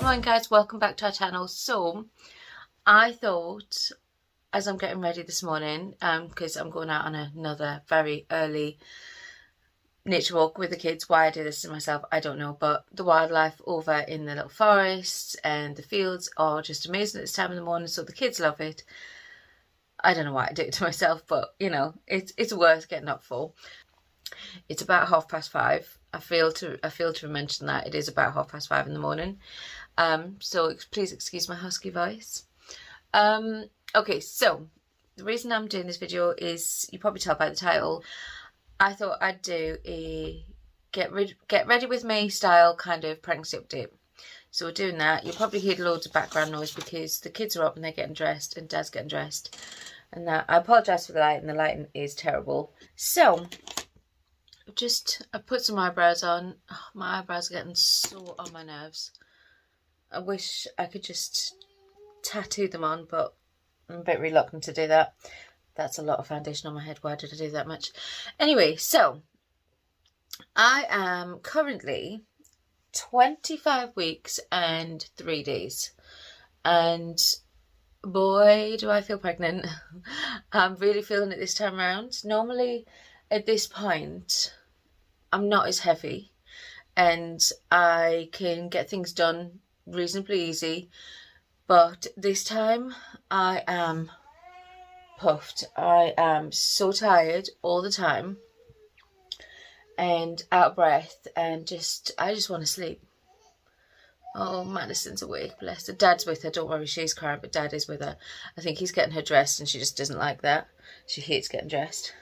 morning guys, welcome back to our channel. So I thought, as I'm getting ready this morning, because I'm going out on another very early nature walk with the kids. Why I do this to myself, I don't know, but the wildlife over in the little forests and the fields are just amazing at this time in the morning, so the kids love it. I don't know why I do it to myself, but you know, it's worth getting up for. It's about 5:30. I failed to mention that it is about 5:30 in the morning. So please excuse my husky voice. Okay, so the reason I'm doing this video is, you probably tell by the title, I thought I'd do a get ready with me style kind of pregnancy update. So we're doing that. You'll probably hear loads of background noise because the kids are up and they're getting dressed and Dad's getting dressed. And that, I apologise for the lighting. The lighting is terrible. So I put some eyebrows on. Oh, my eyebrows are getting so on my nerves. I wish I could just tattoo them on, but I'm a bit reluctant to do that. That's a lot of foundation on my head. Why did I do that much? Anyway, so I am currently 25 weeks and 3 days. And boy, do I feel pregnant. I'm really feeling it this time around. Normally, at this point, I'm not as heavy and I can get things done reasonably easy, but this time I am puffed. I am so tired all the time and out of breath, and I just want to sleep. Oh, Maddison's awake, bless her. Dad's with her, don't worry, she's crying, but Dad is with her. I think he's getting her dressed and she just doesn't like that. She hates getting dressed.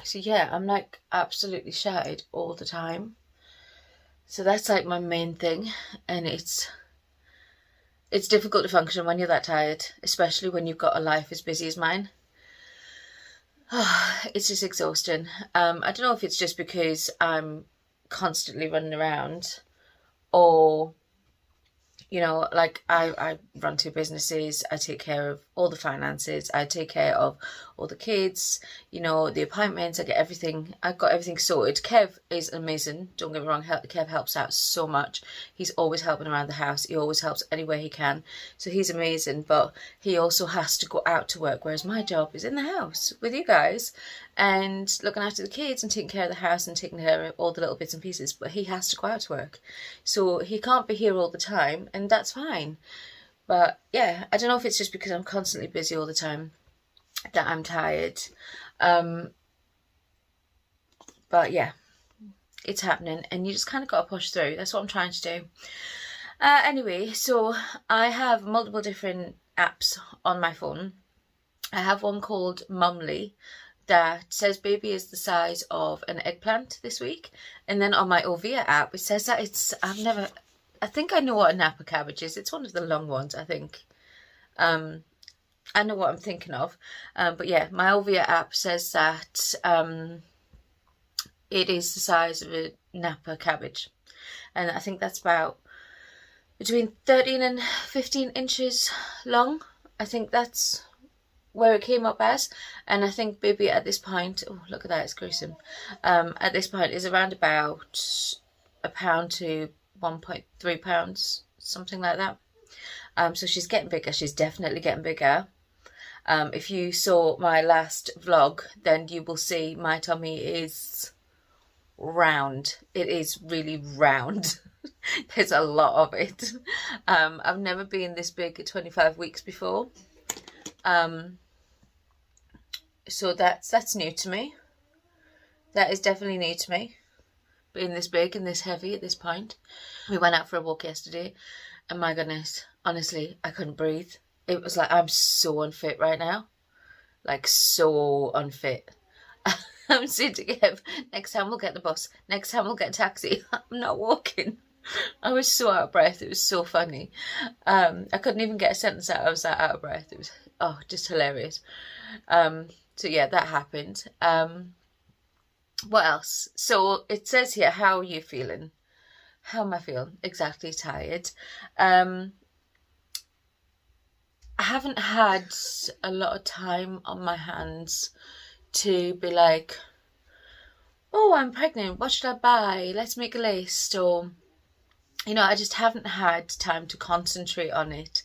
So yeah, I'm like absolutely shattered all the time. So that's like my main thing, and it's difficult to function when you're that tired, especially when you've got a life as busy as mine. It's just exhausting. I don't know if it's just because I'm constantly running around, or you know, like I run 2 businesses, I take care of all the finances, I take care of all the kids, you know, the appointments, I've got everything sorted. Kev is amazing, don't get me wrong, Kev helps out so much. He's always helping around the house, he always helps anywhere he can, so he's amazing, but he also has to go out to work, whereas my job is in the house with you guys and looking after the kids and taking care of the house and taking care of all the little bits and pieces, but he has to go out to work, so he can't be here all the time, and that's fine. But yeah, I don't know if it's just because I'm constantly busy all the time that I'm tired. But yeah, it's happening and you just kind of got to push through. That's what I'm trying to do. Anyway, so I have multiple different apps on my phone. I have one called Mumly that says baby is the size of an eggplant this week. And then on my Ovia app, it says that I think I know what a Napa cabbage is. It's one of the long ones, I think. I know what I'm thinking of. But yeah, my Ovia app says that it is the size of a Napa cabbage. And I think that's about between 13 and 15 inches long. I think that's where it came up as. And I think baby at this point, oh look at that, it's gruesome. At this point is around about a pound to 1.3 pounds, something like that. So she's getting bigger. She's definitely getting bigger. If you saw my last vlog, then you will see my tummy is round. It is really round. There's a lot of it. I've never been this big at 25 weeks before. So that's new to me. That is definitely new to me, being this big and this heavy at this point. We went out for a walk yesterday and my goodness, honestly, I couldn't breathe. It was like, I'm so unfit right now. Like, so unfit. I'm saying to Kev, next time we'll get the bus. Next time we'll get a taxi. I'm not walking. I was so out of breath. It was so funny. I couldn't even get a sentence out. I was that out of breath. It was, oh, just hilarious. So yeah, that happened. What else? So it says here, how are you feeling? How am I feeling? Exactly, tired. I haven't had a lot of time on my hands to be like, oh, I'm pregnant, what should I buy? Let's make a list. Or you know, I just haven't had time to concentrate on it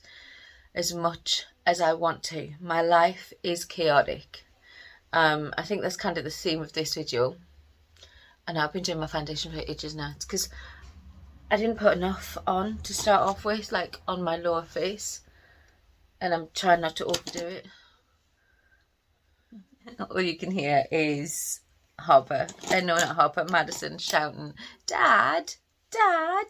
as much as I want to. My life is chaotic. I think that's kind of the theme of this video. I know I've been doing my foundation for ages now. It's because I didn't put enough on to start off with, like on my lower face. And I'm trying not to overdo it. All you can hear is Harper, no, not Harper, Maddison shouting, "Dad, Dad!"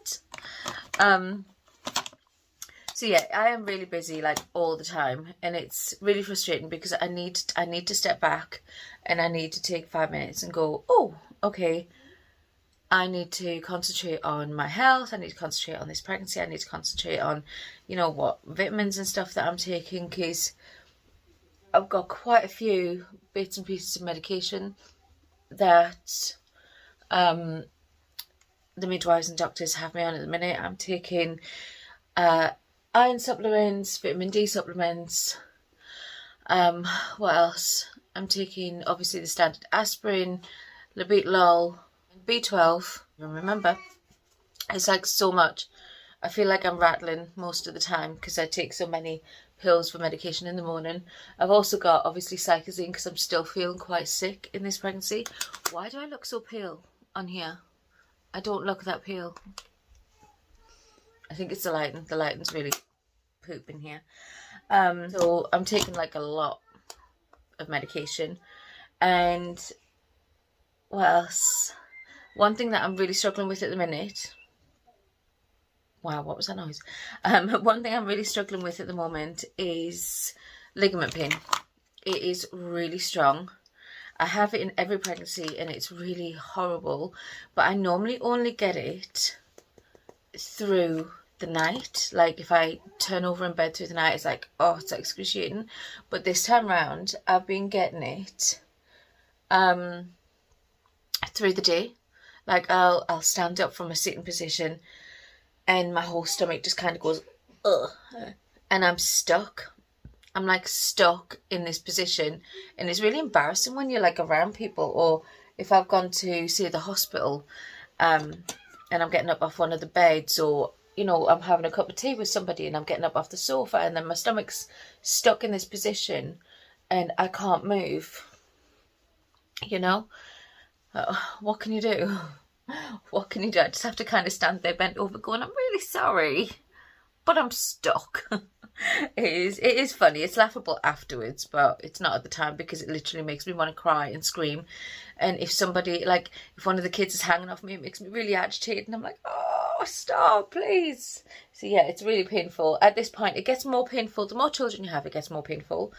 So yeah, I am really busy like all the time, and it's really frustrating because I need to step back, and I need to take 5 minutes and go, oh, okay, I need to concentrate on my health, I need to concentrate on this pregnancy, I need to concentrate on, you know, what vitamins and stuff that I'm taking, because I've got quite a few bits and pieces of medication that the midwives and doctors have me on at the minute. I'm taking iron supplements, vitamin D supplements, what else? I'm taking obviously the standard aspirin, labetalol, B12. Remember, it's like so much. I feel like I'm rattling most of the time because I take so many pills for medication in the morning. I've also got obviously Cyclozine because I'm still feeling quite sick in this pregnancy. Why do I look so pale on here? I don't look that pale. I think it's the lighting. The lighting's really pooping here. So I'm taking like a lot of medication. And what else? One thing that I'm really struggling with at the minute. Wow, what was that noise? One thing I'm really struggling with at the moment is ligament pain. It is really strong. I have it in every pregnancy and it's really horrible. But I normally only get it through the night. Like if I turn over in bed through the night, it's like, oh, it's excruciating. But this time round, I've been getting it through the day. Like I'll stand up from a sitting position and my whole stomach just kind of goes, ugh, and I'm stuck. I'm like stuck in this position, and it's really embarrassing when you're like around people, or if I've gone to say the hospital, and I'm getting up off one of the beds, or you know, I'm having a cup of tea with somebody and I'm getting up off the sofa, and then my stomach's stuck in this position, and I can't move. You know, what can you do? What can you do? I just have to kind of stand there bent over going, I'm really sorry, but I'm stuck. It is funny. It's laughable afterwards, but it's not at the time because it literally makes me want to cry and scream. And if somebody, like, if one of the kids is hanging off me, it makes me really agitated. And I'm like, oh, stop, please. So yeah, it's really painful. At this point, it gets more painful. The more children you have, it gets more painful.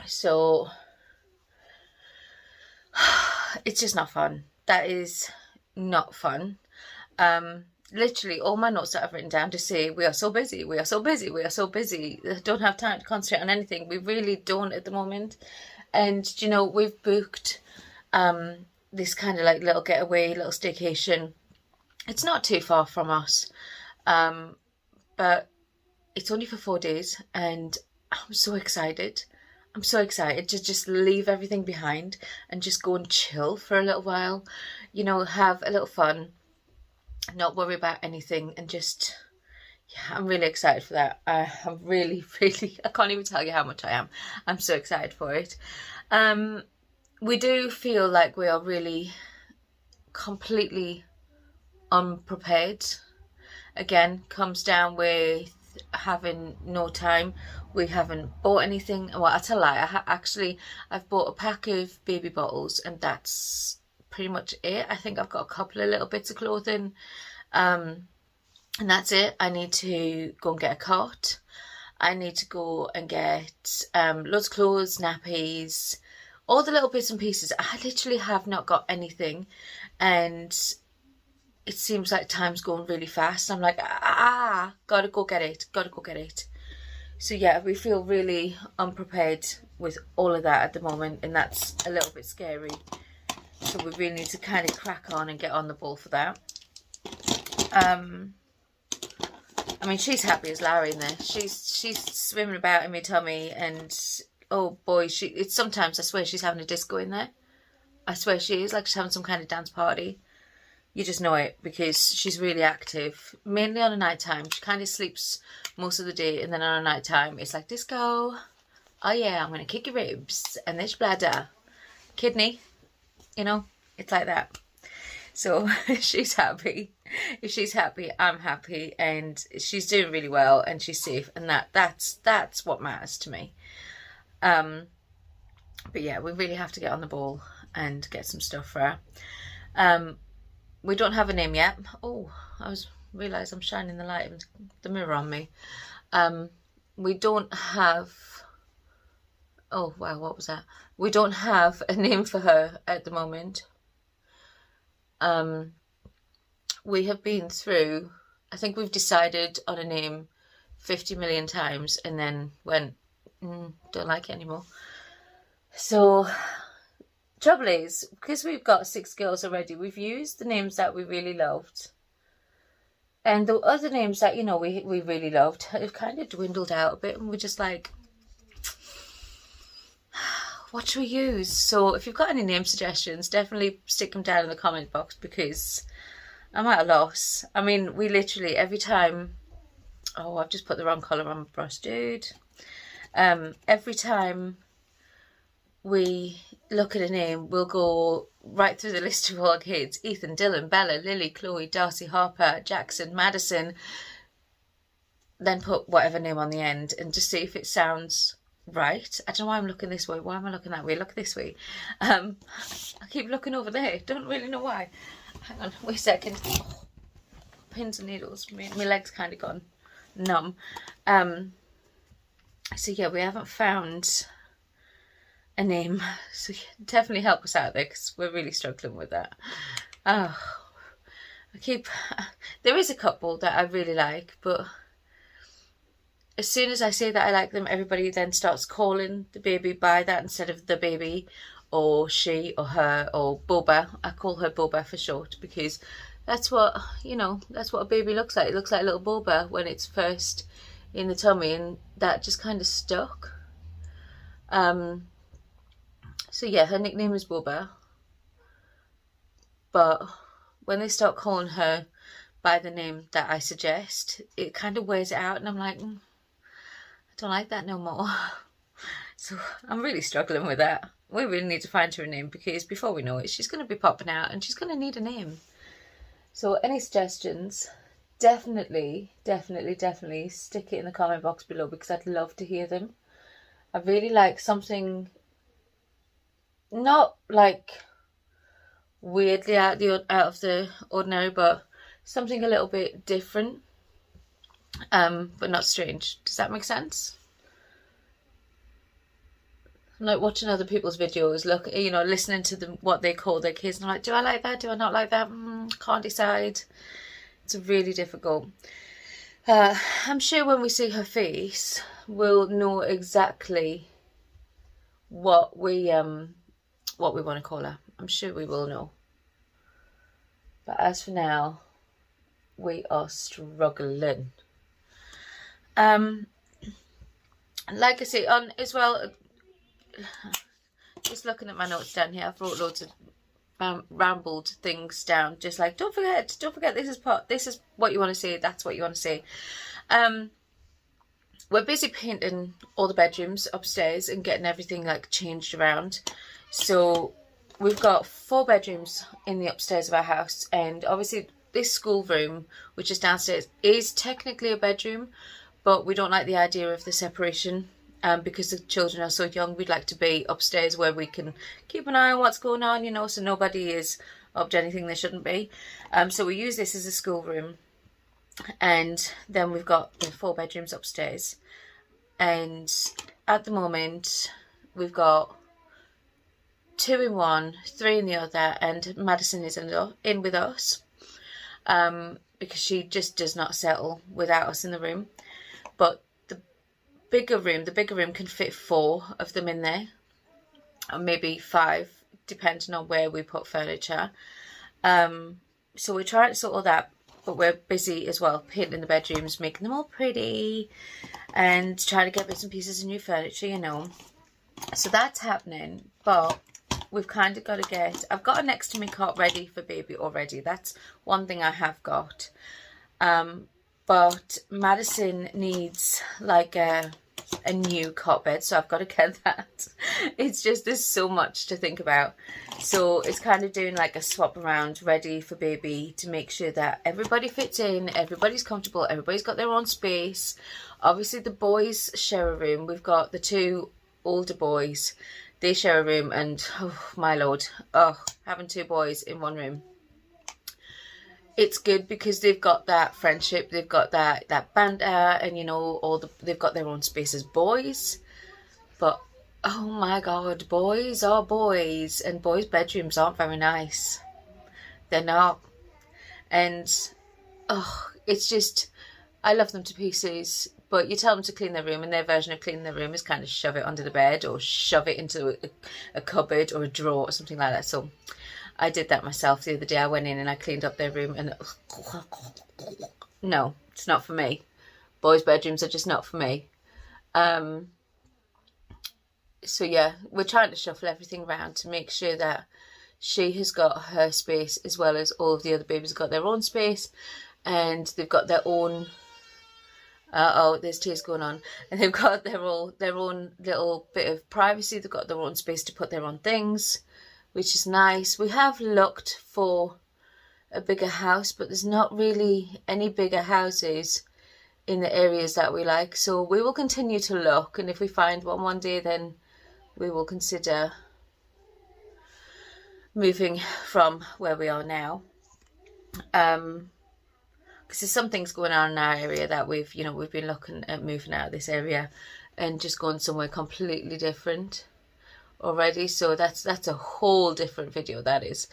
So it's just not fun. That is not fun. Literally all my notes that I've written down to say, we are so busy, we are so busy, we are so busy. I don't have time to concentrate on anything. We really don't at the moment. And, you know, we've booked this kind of like little getaway, little staycation. It's not too far from us. But it's only for 4 days and I'm so excited. I'm so excited to just leave everything behind and just go and chill for a little while, you know, have a little fun, not worry about anything, and just, yeah, I'm really excited for that. I'm really, really, I can't even tell you how much I am. I'm so excited for it. We do feel like we are really completely unprepared. Again, comes down with having no time. We haven't bought anything. Well, that's a lie. I've bought a pack of baby bottles and that's pretty much it. I think I've got a couple of little bits of clothing, and that's it. I need to go and get a cot. I need to go and get loads of clothes, nappies, all the little bits and pieces. I literally have not got anything, and it seems like time's going really fast. I'm like, gotta go get it. So yeah, we feel really unprepared with all of that at the moment, and that's a little bit scary. So we really need to kind of crack on and get on the ball for that. I mean, she's happy as Larry in there. She's swimming about in my tummy, and oh boy, it's sometimes I swear she's having a disco in there. I swear she is, like she's having some kind of dance party. you just know it because she's really active, mainly on a night time. She kind of sleeps most of the day, and then on a night time it's like disco. Oh yeah, I'm gonna kick your ribs and this bladder, kidney, you know, it's like that. So she's happy. If she's happy, I'm happy, and she's doing really well and she's safe, and that's what matters to me. But yeah, we really have to get on the ball and get some stuff for her. We don't have a name yet. Oh, I realised I'm shining the light of the mirror on me. We don't have... Oh, wow, what was that? We don't have a name for her at the moment. We have been through... I think we've decided on a name 50 million times and then went, don't like it anymore. So... trouble is, because we've got 6 girls already, we've used the names that we really loved. And the other names that, you know, we really loved have kind of dwindled out a bit, and we're just like, what should we use? So if you've got any name suggestions, definitely stick them down in the comment box, because I'm at a loss. I mean, we literally, every time... Oh, I've just put the wrong colour on my brush, dude. Every time we look at a name, we'll go right through the list of all our kids. Ethan, Dylan, Bella, Lily, Khloe, Darcie, Harper, Jackson, Maddison. Then put whatever name on the end and just see if it sounds right. I don't know why I'm looking this way. Why am I looking that way? Look this way. I keep looking over there. Don't really know why. Hang on, wait a second. Oh, pins and needles. My leg's kind of gone numb. So yeah, we haven't found a name, so definitely help us out there, because we're really struggling with that. Oh, there is a couple that I really like, but as soon as I say that I like them, everybody then starts calling the baby by that instead of the baby, or she, or her, or Boba. I call her Boba for short, because that's what, you know, that's what a baby looks like. It looks like a little Boba when it's first in the tummy, and that just kind of stuck. So yeah, her nickname is Boba. But when they start calling her by the name that I suggest, it kind of wears it out, and I'm like, I don't like that no more. So I'm really struggling with that. We really need to find her a name, because before we know it, she's going to be popping out and she's going to need a name. So any suggestions, definitely stick it in the comment box below, because I'd love to hear them. I really like something... not like weirdly out of the ordinary, but something a little bit different, but not strange. Does that make sense? I'm like watching other people's videos, listening to them, what they call their kids, and I'm like, do I like that? Do I not like that? Can't decide. It's really difficult. I'm sure when we see her face, we'll know exactly what we want to call her. I'm sure we will know. But as for now, we are struggling. Like I say, on as well, just looking at my notes down here, I've wrote loads of rambled things down, just like, don't forget, this is what you want to say, that's what you want to say. We're busy painting all the bedrooms upstairs and getting everything like changed around. So we've got 4 bedrooms in the upstairs of our house, and obviously this schoolroom, which is downstairs, is technically a bedroom, but we don't like the idea of the separation, because the children are so young. We'd like to be upstairs where we can keep an eye on what's going on, so nobody is up to anything they shouldn't be. So we use this as a schoolroom, and then we've got the 4 bedrooms upstairs, and at the moment we've got 2 in one, 3 in the other, and Maddison is in with us, because she just does not settle without us in the room. But the bigger room can fit 4 of them in there, or maybe 5, depending on where we put furniture. So we're trying to sort all that, but we're busy as well painting the bedrooms, making them all pretty, and trying to get bits and pieces of new furniture, So that's happening, but we've kind of got to get, I've got a next to me cot ready for baby already. That's one thing I have got. But Maddison needs like a new cot bed, so I've got to get that. It's just, there's so much to think about. So it's kind of doing like a swap around ready for baby to make sure that everybody fits in, everybody's comfortable, everybody's got their own space. Obviously the boys share a room. We've got the 2 older boys, they share a room, and oh my lord, oh, having 2 boys in one room, it's good because they've got that friendship, they've got that banter, and you know, they've got their own space as boys. But oh my god, boys are boys, and boys' bedrooms aren't very nice. They're not. And oh, it's just, I love them to pieces, but you tell them to clean their room, and their version of cleaning their room is kind of shove it under the bed or shove it into a cupboard or a drawer or something like that. So I did that myself the other day. I went in and I cleaned up their room, and no, it's not for me. Boys' bedrooms are just not for me. So yeah, we're trying to shuffle everything around to make sure that she has got her space as well as all of the other babies have got their own space, and they've got their own, oh, there's tears going on, and they've got their own little bit of privacy. They've got their own space to put their own things, which is nice. We have looked for a bigger house, but there's not really any bigger houses in the areas that we like. So we will continue to look, and if we find one day, then we will consider moving from where we are now. Because there's some things going on in our area that we've been looking at moving out of this area and just going somewhere completely different already. So that's a whole different video, that is.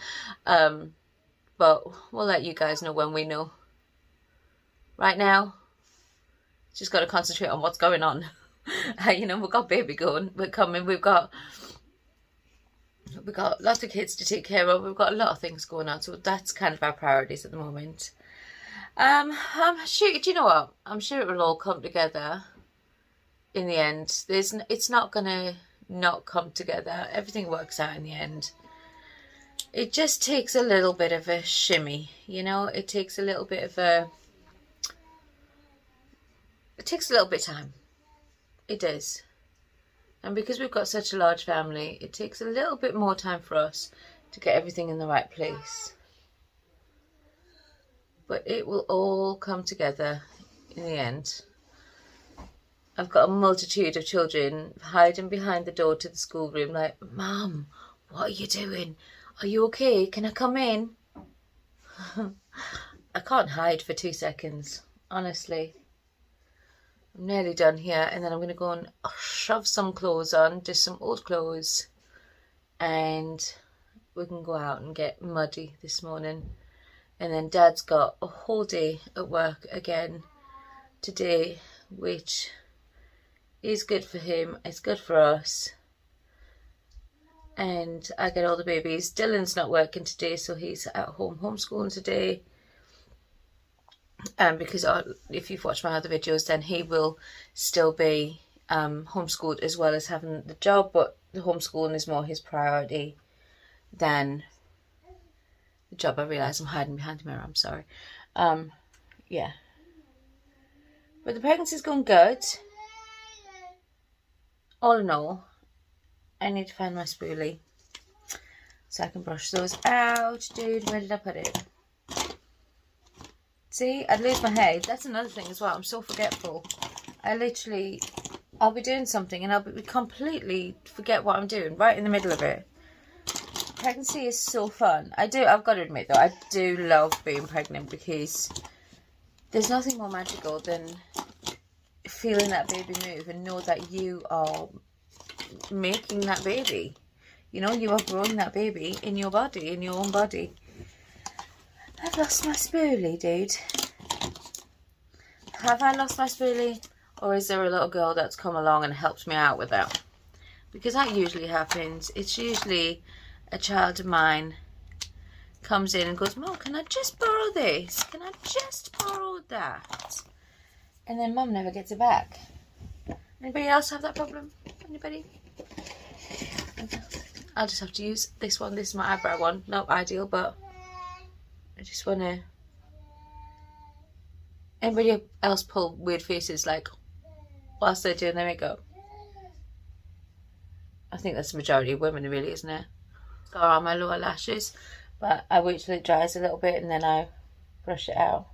But we'll let you guys know when we know. Right now, just got to concentrate on what's going on. You know, we've got baby going, we're coming, we've got lots of kids to take care of, we've got a lot of things going on, so that's kind of our priorities at the moment. I'm sure, do you know what, I'm sure it will all come together in the end. It's not gonna not come together. Everything works out in the end. It just takes a little bit of a shimmy, you know. It takes a little bit of time. It does. And because we've got such a large family, it takes a little bit more time for us to get everything in the right place. But it will all come together in the end. I've got a multitude of children hiding behind the door to the schoolroom like, Mum, what are you doing? Are you okay? Can I come in? I can't hide for 2 seconds, honestly. I'm nearly done here, and then I'm going to go and shove some clothes on, just some old clothes, and we can go out and get muddy this morning. And then Dad's got a whole day at work again today, which is good for him, it's good for us. And I get all the babies. Dylan's not working today, so he's at home homeschooling today. Because if you've watched my other videos, then he will still be homeschooled as well as having the job, but the homeschooling is more his priority than the job. I realise I'm hiding behind the mirror, I'm sorry. Yeah. But the pregnancy's going good. All in all, I need to find my spoolie so I can brush those out. Dude, where did I put it? See, I'd lose my head. That's another thing as well. I'm so forgetful. I'll be doing something and I'll be completely forget what I'm doing right in the middle of it. Pregnancy is so fun. I've got to admit though, I do love being pregnant because there's nothing more magical than feeling that baby move and know that you are making that baby. You know, you are growing that baby in your body, in your own body. I've lost my spoolie, dude. Have I lost my spoolie? Or is there a little girl that's come along and helped me out with that? Because that usually happens. It's usually a child of mine comes in and goes, Mum, can I just borrow this? Can I just borrow that? And then Mum never gets it back. Anybody else have that problem? Anybody? I'll just have to use this one. This is my eyebrow one. Not ideal, but I just want to... Anybody else pull weird faces like whilst they're doing their makeup? I think that's the majority of women, really, isn't it? Scar on my lower lashes, but I wait till it dries a little bit and then I brush it out.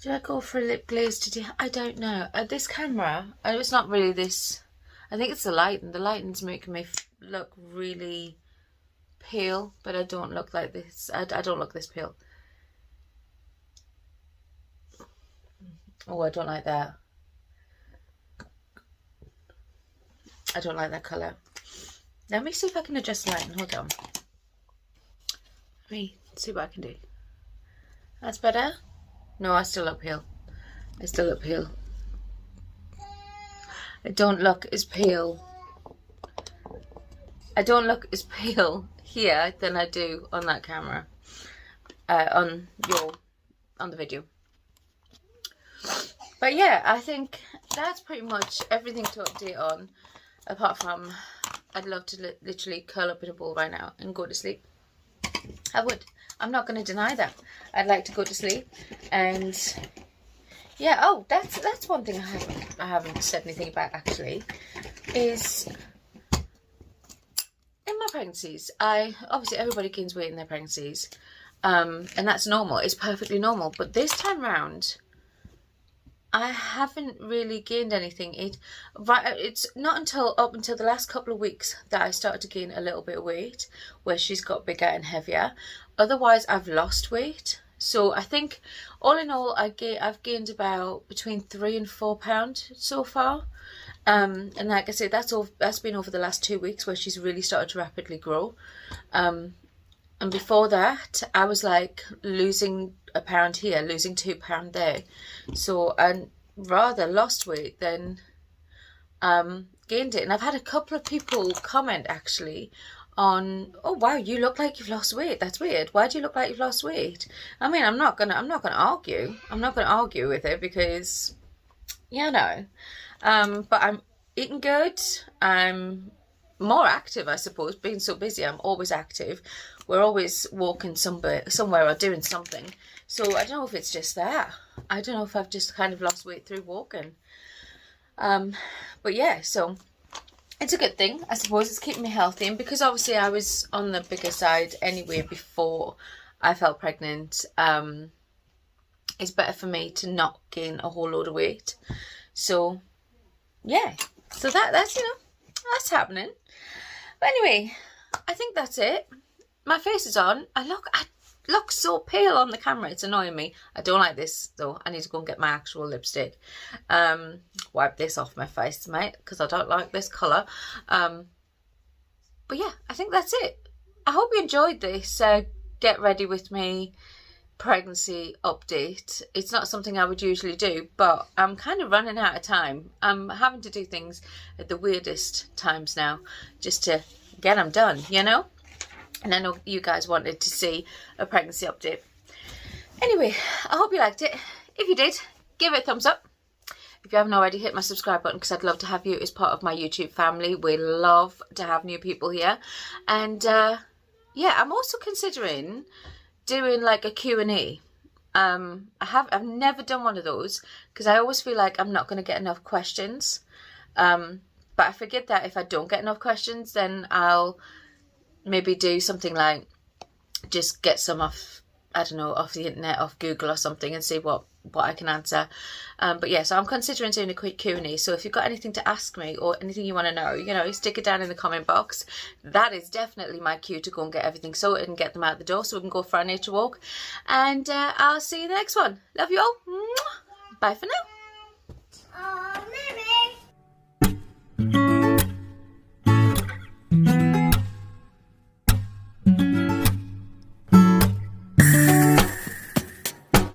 Did I go for a lip glaze today? I don't know. This camera, it's not really this. I think it's the lighting. The lighting's making me look really pale, but I don't look like this. I don't look this pale. Oh, I don't like that. I don't like that colour. Let me see if I can adjust the lighting. Hold on. Let me see what I can do. That's better? No, I still look pale. I still look pale. I don't look as pale. I don't look as pale here than I do on that camera. On the video. But yeah, I think that's pretty much everything to update on. Apart from, I'd love to literally curl up in a ball right now and go to sleep. I would. I'm not going to deny that. I'd like to go to sleep. And yeah, oh, that's one thing I haven't said anything about actually. Is in my pregnancies, obviously everybody gains weight in their pregnancies. And that's normal. It's perfectly normal. But this time round, I haven't really gained anything. It's not up until the last couple of weeks that I started to gain a little bit of weight, where she's got bigger and heavier. Otherwise, I've lost weight. So I think, all in all, I've gained about between 3 and 4 pounds so far. And like I said, that's been over the last 2 weeks where she's really started to rapidly grow. And before that, I was like losing a pound here, losing 2 pounds there. So I rather lost weight than gained it. And I've had a couple of people comment actually on, oh wow, you look like you've lost weight. That's weird. Why do you look like you've lost weight? I mean, I'm not gonna argue. I'm not gonna argue with it because, you know. But I'm eating good. I'm more active, I suppose. Being so busy, I'm always active. We're always walking somewhere or doing something. So I don't know if it's just that. I don't know if I've just kind of lost weight through walking. But yeah, so it's a good thing, I suppose. It's keeping me healthy. And because obviously I was on the bigger side anyway before I felt pregnant, it's better for me to not gain a whole load of weight. So yeah, so that's, you know, that's happening. But anyway, I think that's it. My face is on. I look so pale on the camera. It's annoying me. I don't like this though. I need to go and get my actual lipstick. Wipe this off my face, mate, because I don't like this colour. But yeah, I think that's it. I hope you enjoyed this get ready with me pregnancy update. It's not something I would usually do, but I'm kind of running out of time. I'm having to do things at the weirdest times now just to get them done, you know. And I know you guys wanted to see a pregnancy update. Anyway, I hope you liked it. If you did, give it a thumbs up. If you haven't already, hit my subscribe button, because I'd love to have you as part of my YouTube family. We love to have new people here. And yeah, I'm also considering doing like a Q&A. I've never done one of those because I always feel like I'm not going to get enough questions. But I figured that if I don't get enough questions, then I'll maybe do something like just get some off, I don't know, off the internet, off Google or something, and see what I can answer. But yeah, so I'm considering doing a quick Q&A. So if you've got anything to ask me or anything you want to know, you know, stick it down in the comment box. That is definitely my cue to go and get everything sorted and get them out the door so we can go for our nature walk. And I'll see you in the next one. Love you all. Bye for now.